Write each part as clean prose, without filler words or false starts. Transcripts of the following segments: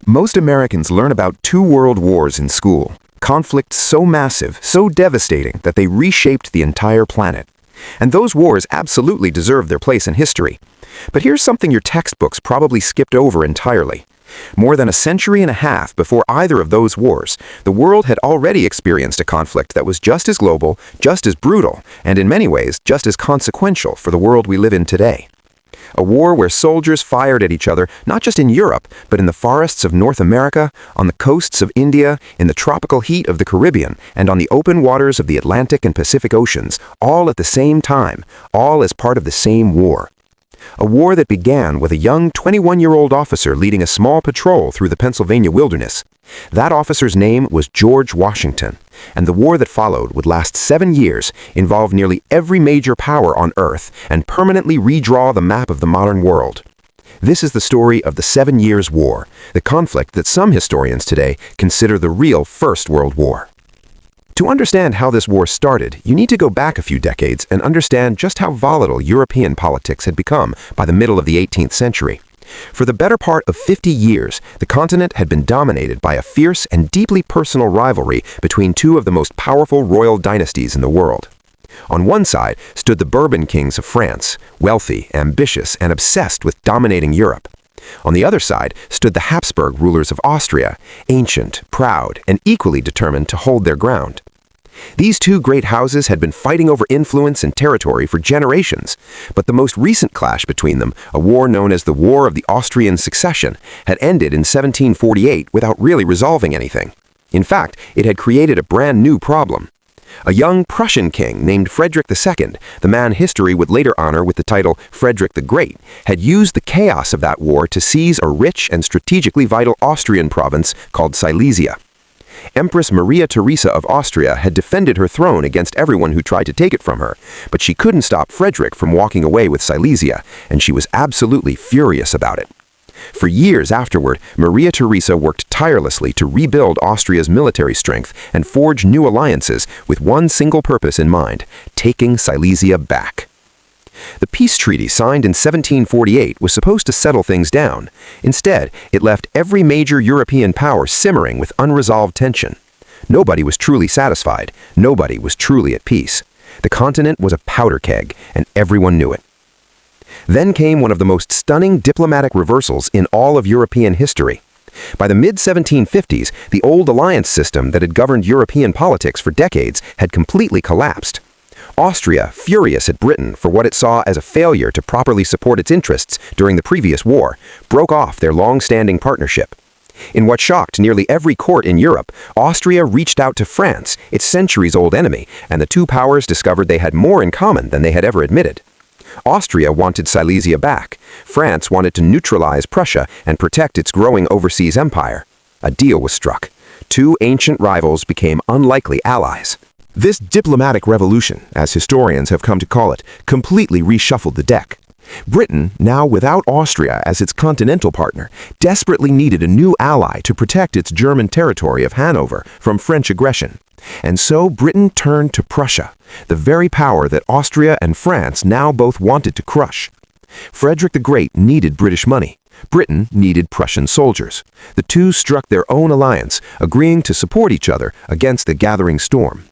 Most Americans learn about two world wars in school, conflicts so massive, so devastating that they reshaped the entire planet. And those wars absolutely deserve their place in history. But here's something your textbooks probably skipped over entirely. More than a century and a half before either of those wars, the world had already experienced a conflict that was just as global, just as brutal, and in many ways just as consequential for the world we live in today. A war where soldiers fired at each other, not just in Europe, but in the forests of North America, on the coasts of India, in the tropical heat of the Caribbean, and on the open waters of the Atlantic and Pacific Oceans, all at the same time, all as part of the same war. A war that began with a young 21-year-old officer leading a small patrol through the Pennsylvania wilderness. That officer's name was George Washington, and the war that followed would last 7 years, involve nearly every major power on Earth, and permanently redraw the map of the modern world. This is the story of the 7 Years' War, the conflict that some historians today consider the real First World War. To understand how this war started, you need to go back a few decades and understand just how volatile European politics had become by the middle of the 18th century. For the better part of 50 years, the continent had been dominated by a fierce and deeply personal rivalry between two of the most powerful royal dynasties in the world. On one side stood the Bourbon kings of France, wealthy, ambitious, and obsessed with dominating Europe. On the other side stood the Habsburg rulers of Austria, ancient, proud, and equally determined to hold their ground. These two great houses had been fighting over influence and territory for generations, but the most recent clash between them, a war known as the War of the Austrian Succession, had ended in 1748 without really resolving anything. In fact, it had created a brand new problem. A young Prussian king named Frederick II, the man history would later honor with the title Frederick the Great, had used the chaos of that war to seize a rich and strategically vital Austrian province called Silesia. Empress Maria Theresa of Austria had defended her throne against everyone who tried to take it from her, but she couldn't stop Frederick from walking away with Silesia, and she was absolutely furious about it. For years afterward, Maria Theresa worked tirelessly to rebuild Austria's military strength and forge new alliances with one single purpose in mind: taking Silesia back. The peace treaty signed in 1748 was supposed to settle things down. Instead, it left every major European power simmering with unresolved tension. Nobody was truly satisfied. Nobody was truly at peace. The continent was a powder keg, and everyone knew it. Then came one of the most stunning diplomatic reversals in all of European history. By the mid-1750s, the old alliance system that had governed European politics for decades had completely collapsed. Austria, furious at Britain for what it saw as a failure to properly support its interests during the previous war, broke off their long-standing partnership. In what shocked nearly every court in Europe, Austria reached out to France, its centuries-old enemy, and the two powers discovered they had more in common than they had ever admitted. Austria wanted Silesia back. France wanted to neutralize Prussia and protect its growing overseas empire. A deal was struck. Two ancient rivals became unlikely allies. This diplomatic revolution, as historians have come to call it, completely reshuffled the deck. Britain, now without Austria as its continental partner, desperately needed a new ally to protect its German territory of Hanover from French aggression. And so Britain turned to Prussia, the very power that Austria and France now both wanted to crush. Frederick the Great needed British money. Britain needed Prussian soldiers. The two struck their own alliance, agreeing to support each other against the gathering storm.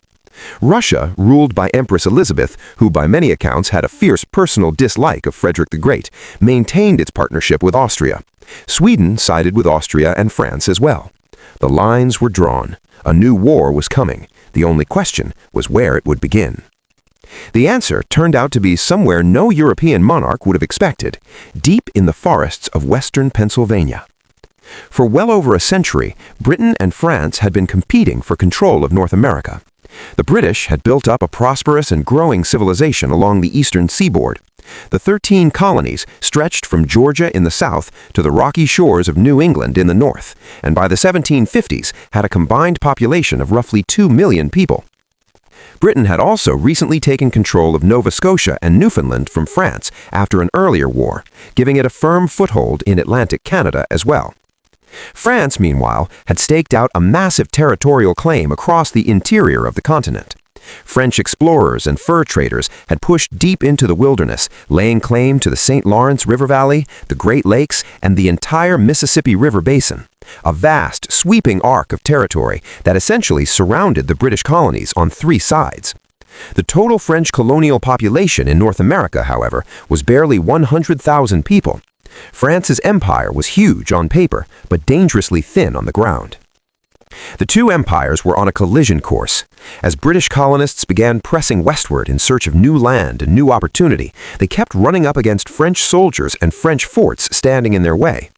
Russia, ruled by Empress Elizabeth, who by many accounts had a fierce personal dislike of Frederick the Great, maintained its partnership with Austria. Sweden sided with Austria and France as well. The lines were drawn. A new war was coming. The only question was where it would begin. The answer turned out to be somewhere no European monarch would have expected: deep in the forests of western Pennsylvania. For well over a century, Britain and France had been competing for control of North America. The British had built up a prosperous and growing civilization along the eastern seaboard. The 13 colonies stretched from Georgia in the south to the rocky shores of New England in the north, and by the 1750s had a combined population of roughly 2 million people. Britain had also recently taken control of Nova Scotia and Newfoundland from France after an earlier war, giving it a firm foothold in Atlantic Canada as well. France, meanwhile, had staked out a massive territorial claim across the interior of the continent. French explorers and fur traders had pushed deep into the wilderness, laying claim to the St. Lawrence River Valley, the Great Lakes, and the entire Mississippi River Basin, a vast, sweeping arc of territory that essentially surrounded the British colonies on 3 sides. The total French colonial population in North America, however, was barely 100,000 people. France's empire was huge on paper, but dangerously thin on the ground. The two empires were on a collision course. As British colonists began pressing westward in search of new land and new opportunity, they kept running up against French soldiers and French forts standing in their way.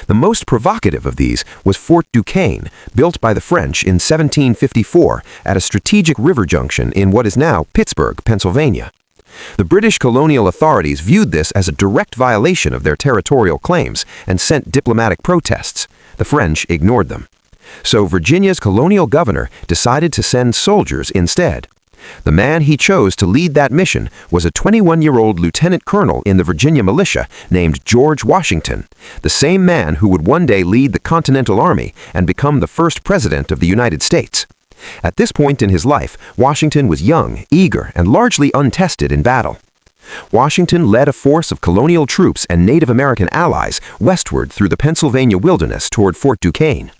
The most provocative of these was Fort Duquesne, built by the French in 1754 at a strategic river junction in what is now Pittsburgh, Pennsylvania. The British colonial authorities viewed this as a direct violation of their territorial claims and sent diplomatic protests. The French ignored them. So Virginia's colonial governor decided to send soldiers instead. The man he chose to lead that mission was a 21-year-old lieutenant colonel in the Virginia militia named George Washington, the same man who would one day lead the Continental Army and become the first president of the United States. At this point in his life, Washington was young, eager, and largely untested in battle. Washington led a force of colonial troops and Native American allies westward through the Pennsylvania wilderness toward Fort Duquesne.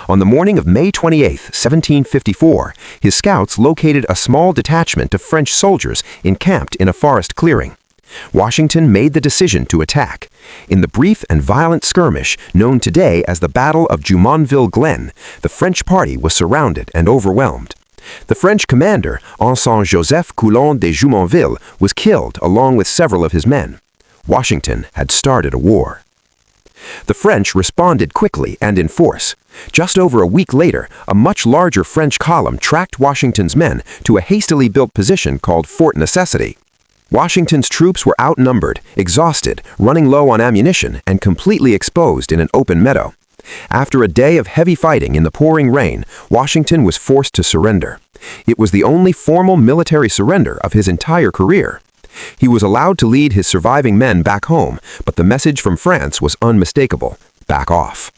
On the morning of May 28, 1754, his scouts located a small detachment of French soldiers encamped in a forest clearing. Washington made the decision to attack. In the brief and violent skirmish known today as the Battle of Jumonville Glen, the French party was surrounded and overwhelmed. The French commander, Ensign Joseph Coulon de Jumonville, was killed along with several of his men. Washington had started a war. The French responded quickly and in force. Just over a week later, a much larger French column tracked Washington's men to a hastily built position called Fort Necessity. Washington's troops were outnumbered, exhausted, running low on ammunition, and completely exposed in an open meadow. After a day of heavy fighting in the pouring rain, Washington was forced to surrender. It was the only formal military surrender of his entire career. He was allowed to lead his surviving men back home, but the message from France was unmistakable: back off.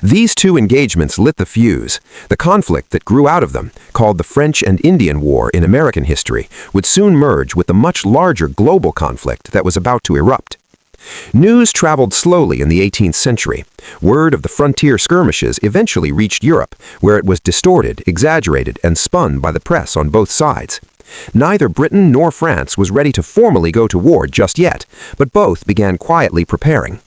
These two engagements lit the fuse. The conflict that grew out of them, called the French and Indian War in American history, would soon merge with the much larger global conflict that was about to erupt. News traveled slowly in the 18th century. Word of the frontier skirmishes eventually reached Europe, where it was distorted, exaggerated, and spun by the press on both sides. Neither Britain nor France was ready to formally go to war just yet, but both began quietly preparing.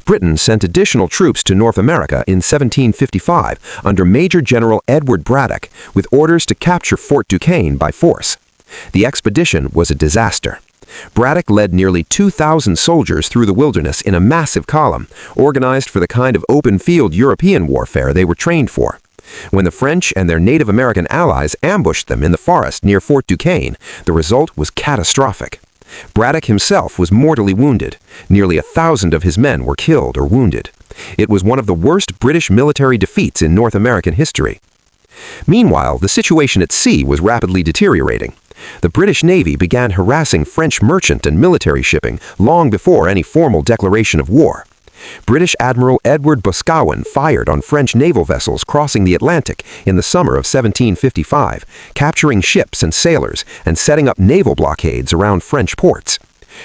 Britain sent additional troops to North America in 1755 under Major General Edward Braddock, with orders to capture Fort Duquesne by force. The expedition was a disaster. Braddock led nearly 2,000 soldiers through the wilderness in a massive column, organized for the kind of open-field European warfare they were trained for. When the French and their Native American allies ambushed them in the forest near Fort Duquesne, the result was catastrophic. Braddock himself was mortally wounded. Nearly 1,000 of his men were killed or wounded. It was one of the worst British military defeats in North American history. Meanwhile, the situation at sea was rapidly deteriorating. The British Navy began harassing French merchant and military shipping long before any formal declaration of war. British Admiral Edward Boscawen fired on French naval vessels crossing the Atlantic in the summer of 1755, capturing ships and sailors and setting up naval blockades around French ports.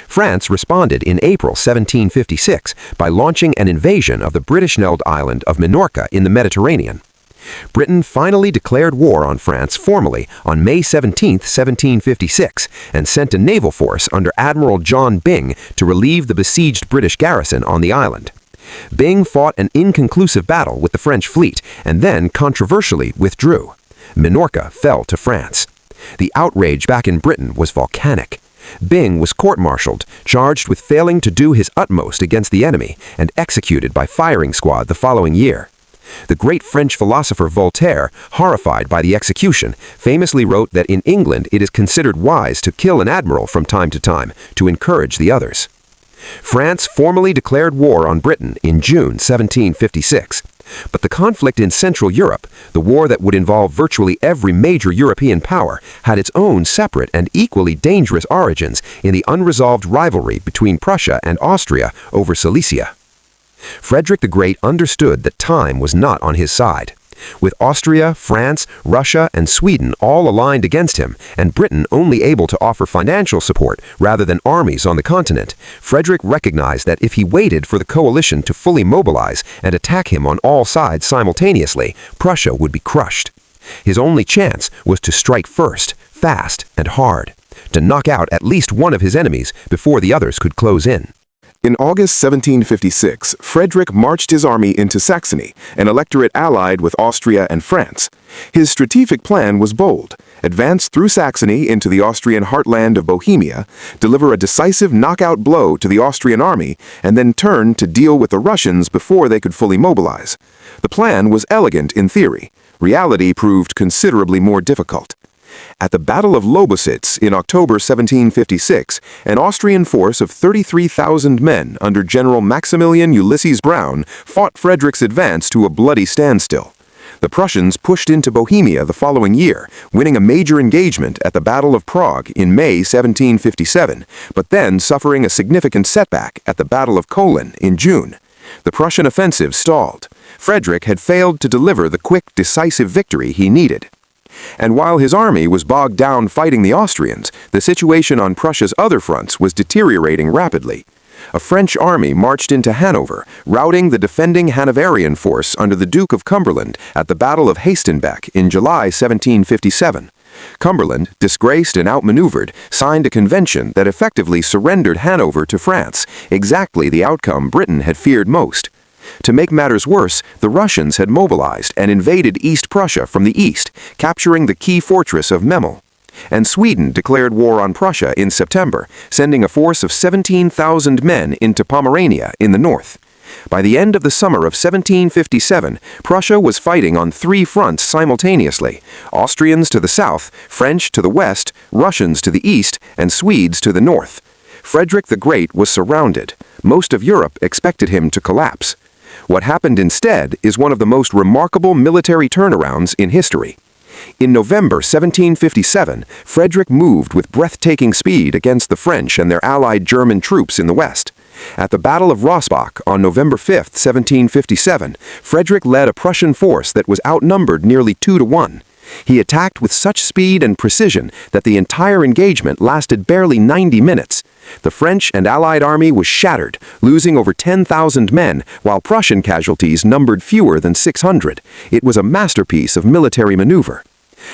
France responded in April 1756 by launching an invasion of the British-held island of Minorca in the Mediterranean. Britain finally declared war on France formally on May 17, 1756, and sent a naval force under Admiral John Byng to relieve the besieged British garrison on the island. Byng fought an inconclusive battle with the French fleet and then controversially withdrew. Minorca fell to France. The outrage back in Britain was volcanic. Byng was court-martialed, charged with failing to do his utmost against the enemy, and executed by firing squad the following year. The great French philosopher Voltaire, horrified by the execution, famously wrote that in England it is considered wise to kill an admiral from time to time to encourage the others. France formally declared war on Britain in June 1756. But the conflict in Central Europe, the war that would involve virtually every major European power, had its own separate and equally dangerous origins in the unresolved rivalry between Prussia and Austria over Silesia. Frederick the Great understood that time was not on his side. With Austria, France, Russia, and Sweden all aligned against him, and Britain only able to offer financial support rather than armies on the continent, Frederick recognized that if he waited for the coalition to fully mobilize and attack him on all sides simultaneously, Prussia would be crushed. His only chance was to strike first, fast and hard, to knock out at least one of his enemies before the others could close in. In August 1756, Frederick marched his army into Saxony, an electorate allied with Austria and France. His strategic plan was bold: advance through Saxony into the Austrian heartland of Bohemia, deliver a decisive knockout blow to the Austrian army, and then turn to deal with the Russians before they could fully mobilize. The plan was elegant in theory. Reality proved considerably more difficult. At the Battle of Lobositz in October 1756, an Austrian force of 33,000 men under General Maximilian Ulysses Browne fought Frederick's advance to a bloody standstill. The Prussians pushed into Bohemia the following year, winning a major engagement at the Battle of Prague in May 1757, but then suffering a significant setback at the Battle of Kolin in June. The Prussian offensive stalled. Frederick had failed to deliver the quick, decisive victory he needed. And while his army was bogged down fighting the Austrians, the situation on Prussia's other fronts was deteriorating rapidly. A French army marched into Hanover, routing the defending Hanoverian force under the Duke of Cumberland at the Battle of Hastenbeck in July 1757. Cumberland, disgraced and outmaneuvered, signed a convention that effectively surrendered Hanover to France, exactly the outcome Britain had feared most. To make matters worse, the Russians had mobilized and invaded East Prussia from the east, capturing the key fortress of Memel. And Sweden declared war on Prussia in September, sending a force of 17,000 men into Pomerania in the north. By the end of the summer of 1757, Prussia was fighting on three fronts simultaneously: Austrians to the south, French to the west, Russians to the east, and Swedes to the north. Frederick the Great was surrounded. Most of Europe expected him to collapse. What happened instead is one of the most remarkable military turnarounds in history. In November 1757, Frederick moved with breathtaking speed against the French and their allied German troops in the west. At the Battle of Rossbach on November 5, 1757, Frederick led a Prussian force that was outnumbered nearly 2-1. He attacked with such speed and precision that the entire engagement lasted barely 90 minutes. The French and Allied army was shattered, losing over 10,000 men, while Prussian casualties numbered fewer than 600. It was a masterpiece of military maneuver.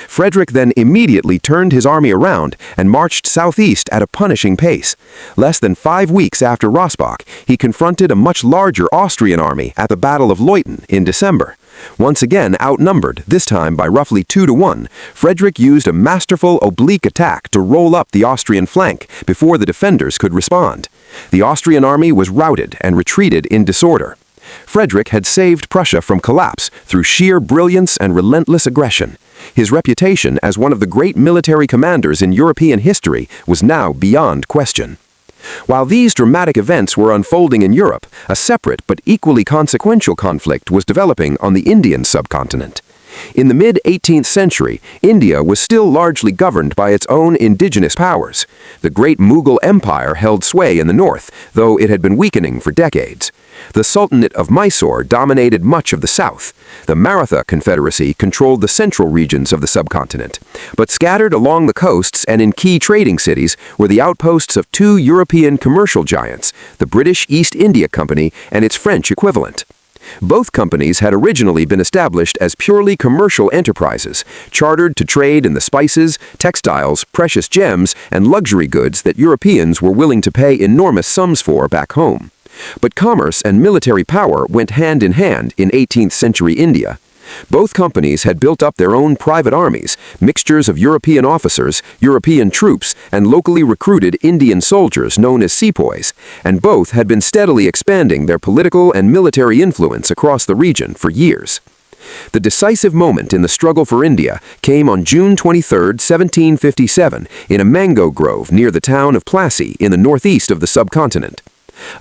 Frederick then immediately turned his army around and marched southeast at a punishing pace. Less than 5 weeks after Rossbach, he confronted a much larger Austrian army at the Battle of Leuthen in December. Once again outnumbered, this time by roughly 2-1, Frederick used a masterful oblique attack to roll up the Austrian flank before the defenders could respond. The Austrian army was routed and retreated in disorder. Frederick had saved Prussia from collapse through sheer brilliance and relentless aggression. His reputation as one of the great military commanders in European history was now beyond question. While these dramatic events were unfolding in Europe, a separate but equally consequential conflict was developing on the Indian subcontinent. In the mid-18th century, India was still largely governed by its own indigenous powers. The great Mughal Empire held sway in the north, though it had been weakening for decades. The Sultanate of Mysore dominated much of the south. The Maratha Confederacy controlled the central regions of the subcontinent. But scattered along the coasts and in key trading cities were the outposts of two European commercial giants, the British East India Company and its French equivalent. Both companies had originally been established as purely commercial enterprises, chartered to trade in the spices, textiles, precious gems, and luxury goods that Europeans were willing to pay enormous sums for back home. But commerce and military power went hand in 18th century India. Both companies had built up their own private armies, mixtures of European officers, European troops, and locally recruited Indian soldiers known as sepoys, and both had been steadily expanding their political and military influence across the region for years. The decisive moment in the struggle for India came on June 23, 1757, in a mango grove near the town of Plassey in the northeast of the subcontinent.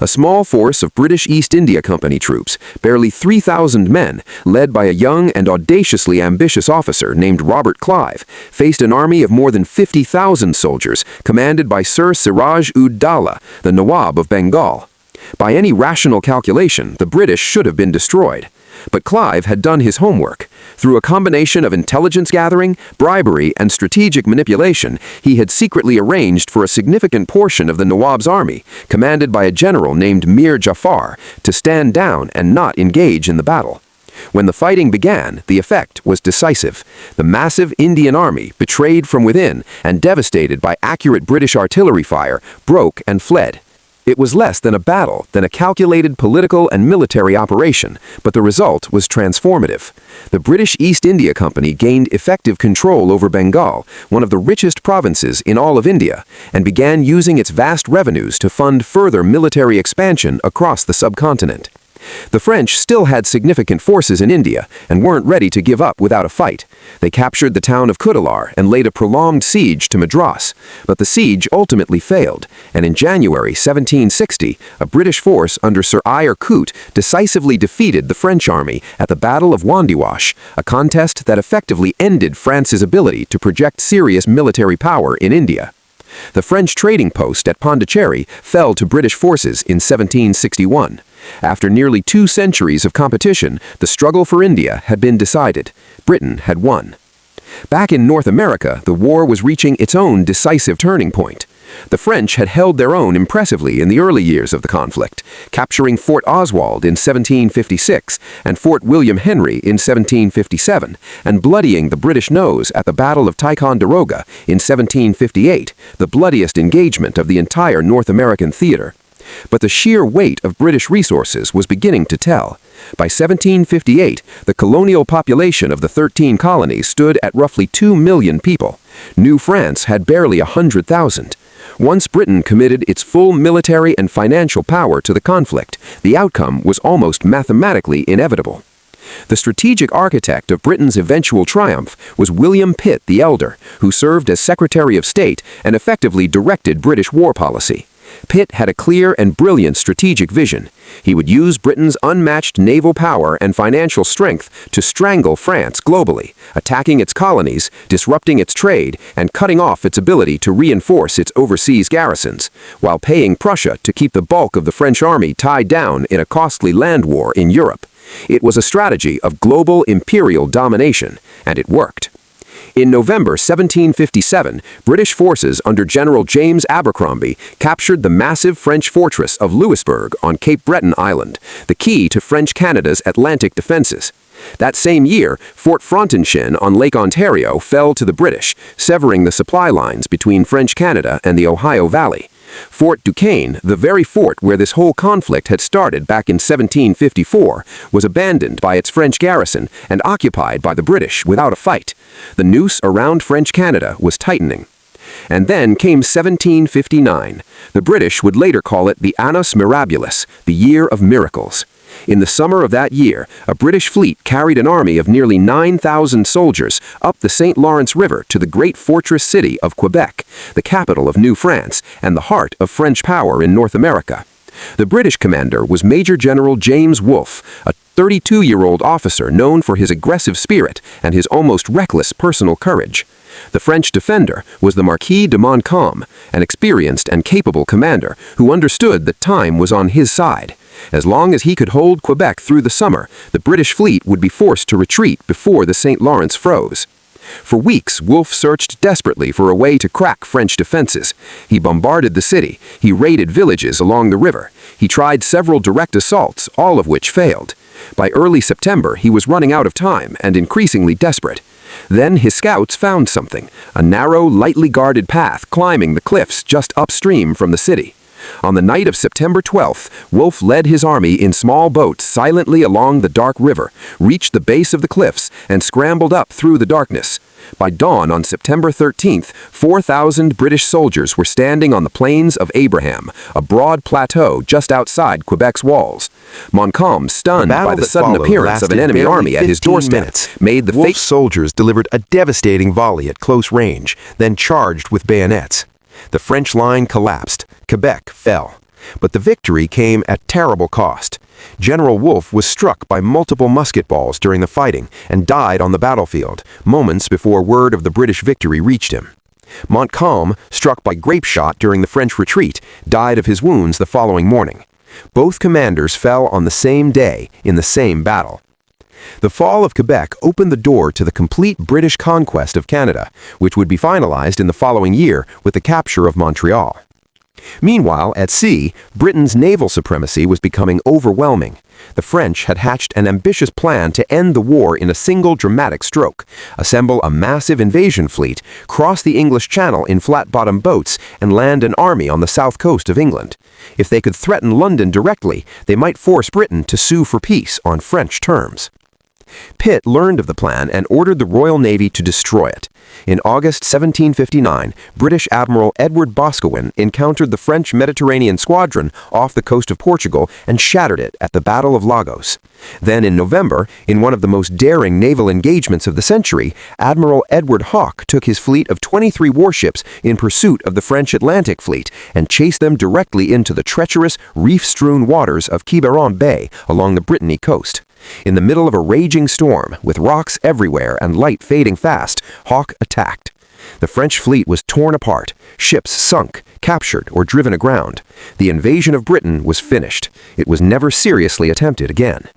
A small force of British East India Company troops, barely 3,000 men, led by a young and audaciously ambitious officer named Robert Clive, faced an army of more than 50,000 soldiers, commanded by Sir Siraj-ud-Dowlah, the Nawab of Bengal. By any rational calculation, the British should have been destroyed. But Clive had done his homework. Through a combination of intelligence gathering, bribery, and strategic manipulation, he had secretly arranged for a significant portion of the Nawab's army, commanded by a general named Mir Jafar, to stand down and not engage in the battle. When the fighting began, the effect was decisive. The massive Indian army, betrayed from within and devastated by accurate British artillery fire, broke and fled. It was less than a battle than a calculated political and military operation, but the result was transformative. The British East India Company gained effective control over Bengal, one of the richest provinces in all of India, and began using its vast revenues to fund further military expansion across the subcontinent. The French still had significant forces in India and weren't ready to give up without a fight. They captured the town of Cuddalore and laid a prolonged siege to Madras, but the siege ultimately failed, and in January 1760, a British force under Sir Eyre Coote decisively defeated the French army at the Battle of Wandiwash, a contest that effectively ended France's ability to project serious military power in India. The French trading post at Pondicherry fell to British forces in 1761. After nearly 2 centuries of competition, the struggle for India had been decided. Britain had won. Back in North America, the war was reaching its own decisive turning point. The French had held their own impressively in the early years of the conflict, capturing Fort Oswald in 1756 and Fort William Henry in 1757, and bloodying the British nose at the Battle of Ticonderoga in 1758, the bloodiest engagement of the entire North American theater. But the sheer weight of British resources was beginning to tell. By 1758, the colonial population of the 13 colonies stood at roughly 2 million people. New France had barely 100,000. Once Britain committed its full military and financial power to the conflict, the outcome was almost mathematically inevitable. The strategic architect of Britain's eventual triumph was William Pitt the Elder, who served as Secretary of State and effectively directed British war policy. Pitt had a clear and brilliant strategic vision. He would use Britain's unmatched naval power and financial strength to strangle France globally, attacking its colonies, disrupting its trade, and cutting off its ability to reinforce its overseas garrisons, while paying Prussia to keep the bulk of the French army tied down in a costly land war in Europe. It was a strategy of global imperial domination, and it worked. In November 1757, British forces under General James Abercrombie captured the massive French fortress of Louisbourg on Cape Breton Island, the key to French Canada's Atlantic defenses. That same year, Fort Frontenac on Lake Ontario fell to the British, severing the supply lines between French Canada and the Ohio Valley. Fort Duquesne, the very fort where this whole conflict had started back in 1754, was abandoned by its French garrison and occupied by the British without a fight. The noose around French Canada was tightening. And then came 1759. The British would later call it the Annus Mirabilis, the Year of Miracles. In the summer of that year, a British fleet carried an army of nearly 9,000 soldiers up the St. Lawrence River to the great fortress city of Quebec, the capital of New France and the heart of French power in North America. The British commander was Major General James Wolfe, a 32-year-old officer known for his aggressive spirit and his almost reckless personal courage. The French defender was the Marquis de Montcalm, an experienced and capable commander who understood that time was on his side. As long as he could hold Quebec through the summer, the British fleet would be forced to retreat before the St. Lawrence froze. For weeks, Wolfe searched desperately for a way to crack French defenses. He bombarded the city. He raided villages along the river. He tried several direct assaults, all of which failed. By early September, he was running out of time and increasingly desperate. Then his scouts found something, a narrow, lightly guarded path climbing the cliffs just upstream from the city. On the night of September 12th, Wolfe led his army in small boats silently along the dark river, reached the base of the cliffs, and scrambled up through the darkness. By dawn on September 13th, 4,000 British soldiers were standing on the Plains of Abraham, a broad plateau just outside Quebec's walls. Montcalm, stunned by the sudden appearance of an enemy army at his doorstep, made the Wolfe's soldiers delivered a devastating volley at close range, then charged with bayonets. The French line collapsed. Quebec fell. But the victory came at terrible cost. General Wolfe was struck by multiple musket balls during the fighting and died on the battlefield, moments before word of the British victory reached him. Montcalm, struck by grape shot during the French retreat, died of his wounds the following morning. Both commanders fell on the same day in the same battle. The fall of Quebec opened the door to the complete British conquest of Canada, which would be finalized in the following year with the capture of Montreal. Meanwhile, at sea, Britain's naval supremacy was becoming overwhelming. The French had hatched an ambitious plan to end the war in a single dramatic stroke, assemble a massive invasion fleet, cross the English Channel in flat-bottomed boats, and land an army on the south coast of England. If they could threaten London directly, they might force Britain to sue for peace on French terms. Pitt learned of the plan and ordered the Royal Navy to destroy it. In August 1759, British Admiral Edward Boscawen encountered the French Mediterranean squadron off the coast of Portugal and shattered it at the Battle of Lagos. Then in November, in one of the most daring naval engagements of the century, Admiral Edward Hawke took his fleet of 23 warships in pursuit of the French Atlantic Fleet and chased them directly into the treacherous, reef-strewn waters of Quiberon Bay along the Brittany coast. In the middle of a raging storm, with rocks everywhere and light fading fast, Hawke attacked. The French fleet was torn apart, ships sunk, captured, or driven aground. The invasion of Britain was finished. It was never seriously attempted again.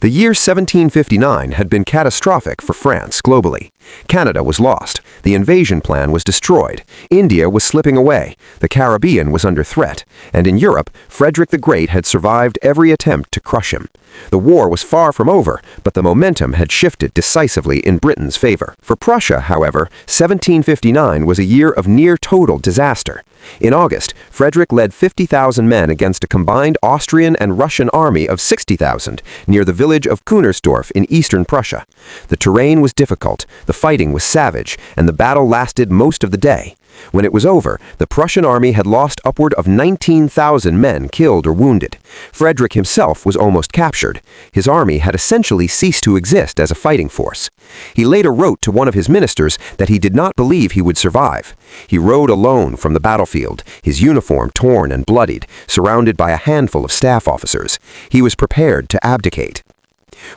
The year 1759 had been catastrophic for France globally. Canada was lost. The invasion plan was destroyed. India was slipping away. The Caribbean was under threat. And in Europe, Frederick the Great had survived every attempt to crush him. The war was far from over, but the momentum had shifted decisively in Britain's favor. For Prussia, however, 1759 was a year of near-total disaster. In August, Frederick led 50,000 men against a combined Austrian and Russian army of 60,000 near the village of Kunersdorf in eastern Prussia. The terrain was difficult, the fighting was savage, and the battle lasted most of the day. When it was over, the Prussian army had lost upward of 19,000 men killed or wounded. Frederick himself was almost captured. His army had essentially ceased to exist as a fighting force. He later wrote to one of his ministers that he did not believe he would survive. He rode alone from the battlefield, his uniform torn and bloodied, surrounded by a handful of staff officers. He was prepared to abdicate.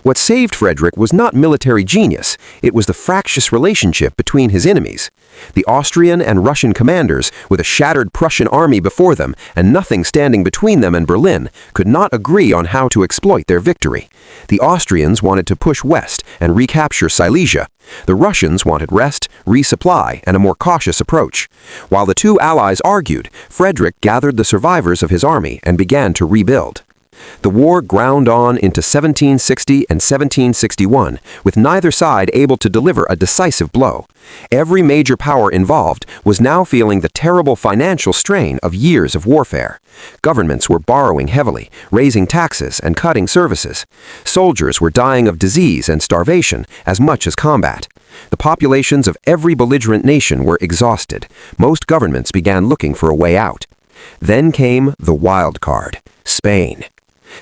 What saved Frederick was not military genius, it was the fractious relationship between his enemies. The Austrian and Russian commanders, with a shattered Prussian army before them and nothing standing between them and Berlin, could not agree on how to exploit their victory. The Austrians wanted to push west and recapture Silesia. The Russians wanted rest, resupply, and a more cautious approach. While the two allies argued, Frederick gathered the survivors of his army and began to rebuild. The war ground on into 1760 and 1761, with neither side able to deliver a decisive blow. Every major power involved was now feeling the terrible financial strain of years of warfare. Governments were borrowing heavily, raising taxes and cutting services. Soldiers were dying of disease and starvation as much as combat. The populations of every belligerent nation were exhausted. Most governments began looking for a way out. Then came the wild card, Spain.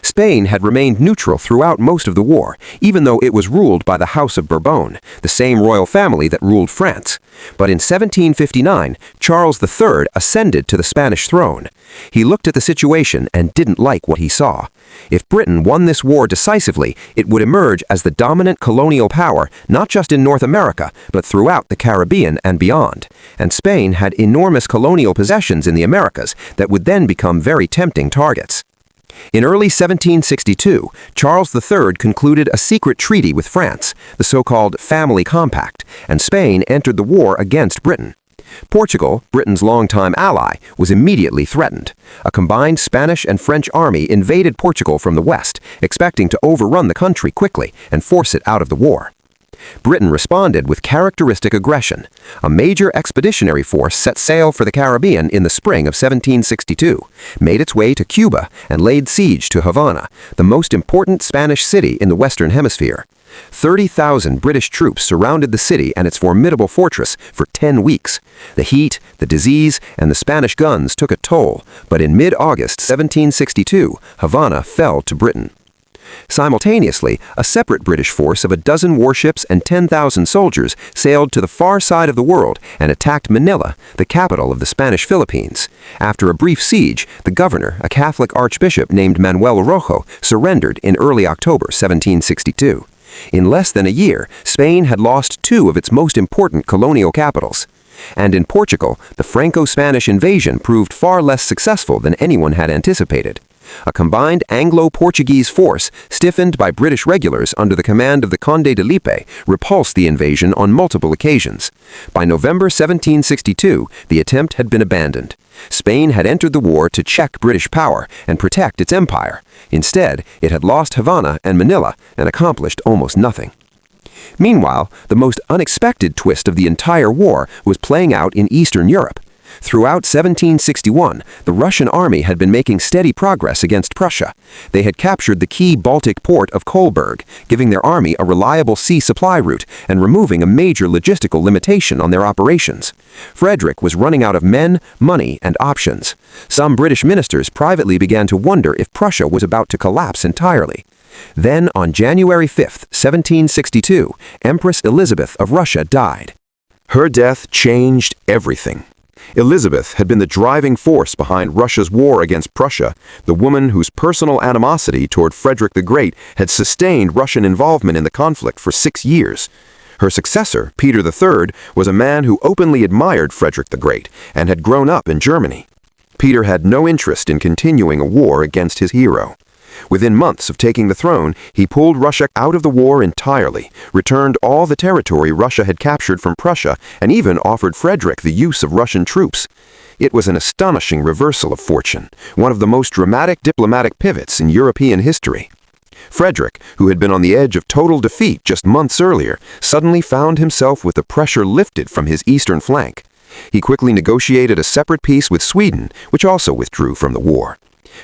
Spain had remained neutral throughout most of the war, even though it was ruled by the House of Bourbon, the same royal family that ruled France. But in 1759, Charles III ascended to the Spanish throne. He looked at the situation and didn't like what he saw. If Britain won this war decisively, it would emerge as the dominant colonial power not just in North America, but throughout the Caribbean and beyond. And Spain had enormous colonial possessions in the Americas that would then become very tempting targets. In early 1762, Charles III concluded a secret treaty with France, the so-called Family Compact, and Spain entered the war against Britain. Portugal, Britain's longtime ally, was immediately threatened. A combined Spanish and French army invaded Portugal from the west, expecting to overrun the country quickly and force it out of the war. Britain responded with characteristic aggression. A major expeditionary force set sail for the Caribbean in the spring of 1762, made its way to Cuba, and laid siege to Havana, the most important Spanish city in the Western Hemisphere. 30,000 British troops surrounded the city and its formidable fortress for 10 weeks. The heat, the disease, and the Spanish guns took a toll, but in mid-August 1762, Havana fell to Britain. Simultaneously, a separate British force of a dozen warships and 10,000 soldiers sailed to the far side of the world and attacked Manila, the capital of the Spanish Philippines. After a brief siege, the governor, a Catholic archbishop named Manuel Rojo, surrendered in early October 1762. In less than a year, Spain had lost two of its most important colonial capitals. And in Portugal, the Franco-Spanish invasion proved far less successful than anyone had anticipated. A combined Anglo-Portuguese force, stiffened by British regulars under the command of the Conde de Lippe, repulsed the invasion on multiple occasions. By November 1762, the attempt had been abandoned. Spain had entered the war to check British power and protect its empire. Instead, it had lost Havana and Manila and accomplished almost nothing. Meanwhile, the most unexpected twist of the entire war was playing out in Eastern Europe. Throughout 1761, the Russian army had been making steady progress against Prussia. They had captured the key Baltic port of Kolberg, giving their army a reliable sea supply route and removing a major logistical limitation on their operations. Frederick was running out of men, money, and options. Some British ministers privately began to wonder if Prussia was about to collapse entirely. Then, on January 5, 1762, Empress Elizabeth of Russia died. Her death changed everything. Elizabeth had been the driving force behind Russia's war against Prussia, the woman whose personal animosity toward Frederick the Great had sustained Russian involvement in the conflict for 6 years. Her successor, Peter III, was a man who openly admired Frederick the Great and had grown up in Germany. Peter had no interest in continuing a war against his hero. Within months of taking the throne, he pulled Russia out of the war entirely, returned all the territory Russia had captured from Prussia, and even offered Frederick the use of Russian troops. It was an astonishing reversal of fortune, one of the most dramatic diplomatic pivots in European history. Frederick, who had been on the edge of total defeat just months earlier, suddenly found himself with the pressure lifted from his eastern flank. He quickly negotiated a separate peace with Sweden, which also withdrew from the war.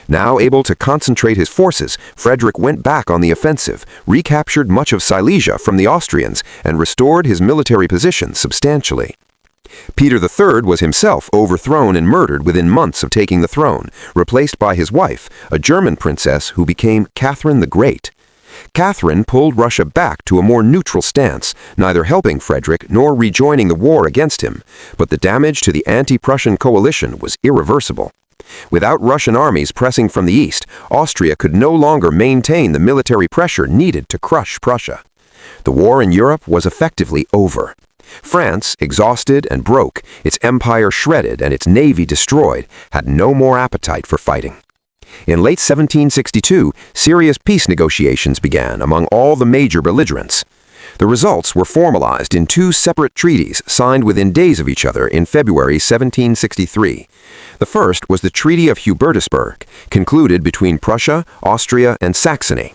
Now able to concentrate his forces, Frederick went back on the offensive, recaptured much of Silesia from the Austrians, and restored his military position substantially. Peter III was himself overthrown and murdered within months of taking the throne, replaced by his wife, a German princess who became Catherine the Great. Catherine pulled Russia back to a more neutral stance, neither helping Frederick nor rejoining the war against him, but the damage to the anti-Prussian coalition was irreversible. Without Russian armies pressing from the east, Austria could no longer maintain the military pressure needed to crush Prussia. The war in Europe was effectively over. France, exhausted and broke, its empire shredded and its navy destroyed, had no more appetite for fighting. In late 1762, serious peace negotiations began among all the major belligerents. The results were formalized in 2 separate treaties signed within days of each other in February 1763. The first was the Treaty of Hubertusburg, concluded between Prussia, Austria, and Saxony.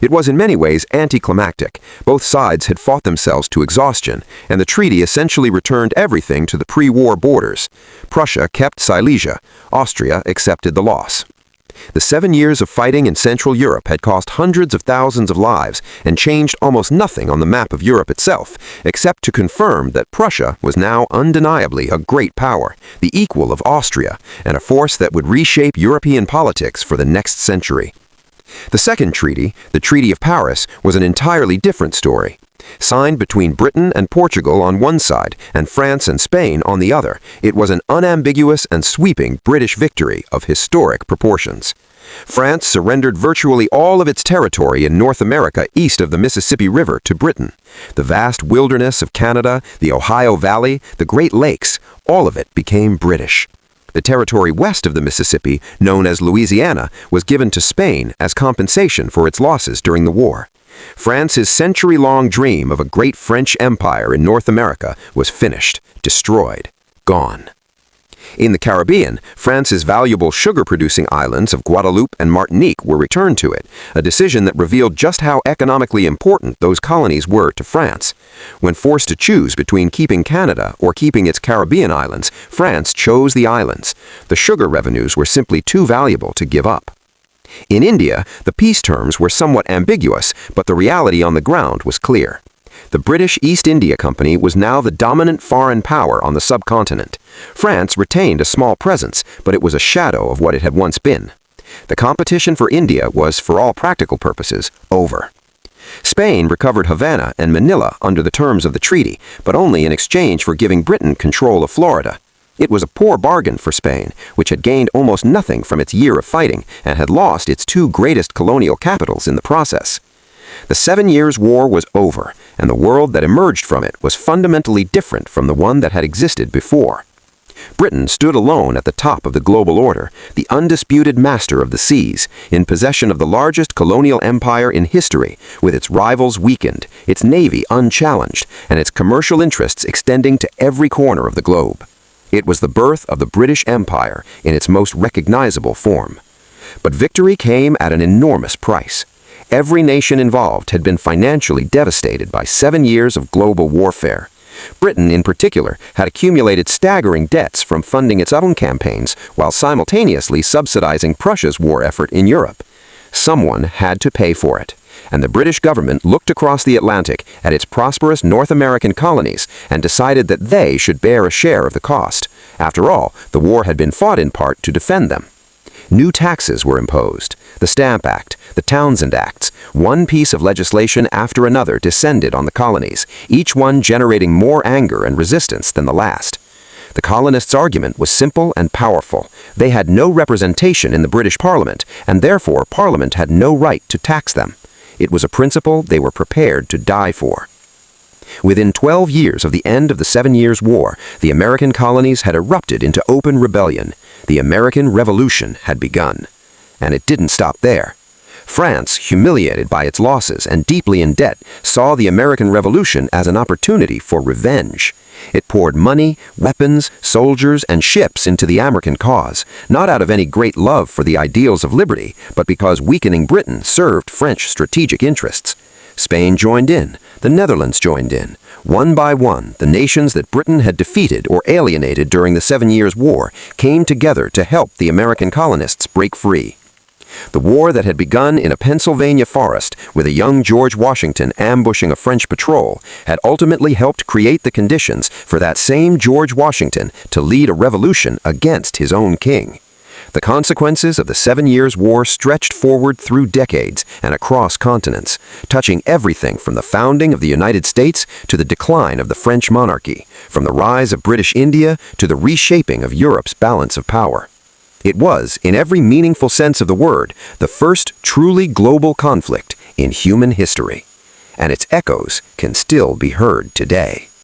It was in many ways anticlimactic. Both sides had fought themselves to exhaustion, and the treaty essentially returned everything to the pre-war borders. Prussia kept Silesia. Austria accepted the loss. The 7 years of fighting in Central Europe had cost hundreds of thousands of lives and changed almost nothing on the map of Europe itself, except to confirm that Prussia was now undeniably a great power, the equal of Austria, and a force that would reshape European politics for the next century. The second treaty, the Treaty of Paris, was an entirely different story. Signed between Britain and Portugal on one side and France and Spain on the other, it was an unambiguous and sweeping British victory of historic proportions. France surrendered virtually all of its territory in North America east of the Mississippi River to Britain. The vast wilderness of Canada, the Ohio Valley, the Great Lakes, all of it became British. The territory west of the Mississippi, known as Louisiana, was given to Spain as compensation for its losses during the war. France's century-long dream of a great French empire in North America was finished, destroyed, gone. In the Caribbean, France's valuable sugar-producing islands of Guadeloupe and Martinique were returned to it, a decision that revealed just how economically important those colonies were to France. When forced to choose between keeping Canada or keeping its Caribbean islands, France chose the islands. The sugar revenues were simply too valuable to give up. In India, the peace terms were somewhat ambiguous, but the reality on the ground was clear. The British East India Company was now the dominant foreign power on the subcontinent. France retained a small presence, but it was a shadow of what it had once been. The competition for India was, for all practical purposes, over. Spain recovered Havana and Manila under the terms of the treaty, but only in exchange for giving Britain control of Florida. It was a poor bargain for Spain, which had gained almost nothing from its year of fighting and had lost its 2 greatest colonial capitals in the process. The 7 Years' War was over, and the world that emerged from it was fundamentally different from the one that had existed before. Britain stood alone at the top of the global order, the undisputed master of the seas, in possession of the largest colonial empire in history, with its rivals weakened, its navy unchallenged, and its commercial interests extending to every corner of the globe. It was the birth of the British Empire in its most recognizable form. But victory came at an enormous price. Every nation involved had been financially devastated by 7 years of global warfare. Britain, in particular, had accumulated staggering debts from funding its own campaigns while simultaneously subsidizing Prussia's war effort in Europe. Someone had to pay for it, and the British government looked across the Atlantic at its prosperous North American colonies and decided that they should bear a share of the cost. After all, the war had been fought in part to defend them. New taxes were imposed. The Stamp Act, the Townshend Acts, one piece of legislation after another descended on the colonies, each one generating more anger and resistance than the last. The colonists' argument was simple and powerful. They had no representation in the British Parliament, and therefore Parliament had no right to tax them. It was a principle they were prepared to die for. Within 12 years of the end of the 7 Years' War, the American colonies had erupted into open rebellion. The American Revolution had begun. And it didn't stop there. France, humiliated by its losses and deeply in debt, saw the American Revolution as an opportunity for revenge. It poured money, weapons, soldiers, and ships into the American cause, not out of any great love for the ideals of liberty, but because weakening Britain served French strategic interests. Spain joined in. The Netherlands joined in. One by one, the nations that Britain had defeated or alienated during the 7 Years' War came together to help the American colonists break free. The war that had begun in a Pennsylvania forest with a young George Washington ambushing a French patrol had ultimately helped create the conditions for that same George Washington to lead a revolution against his own king. The consequences of the 7 Years' War stretched forward through decades and across continents, touching everything from the founding of the United States to the decline of the French monarchy, from the rise of British India to the reshaping of Europe's balance of power. It was, in every meaningful sense of the word, the first truly global conflict in human history, and its echoes can still be heard today.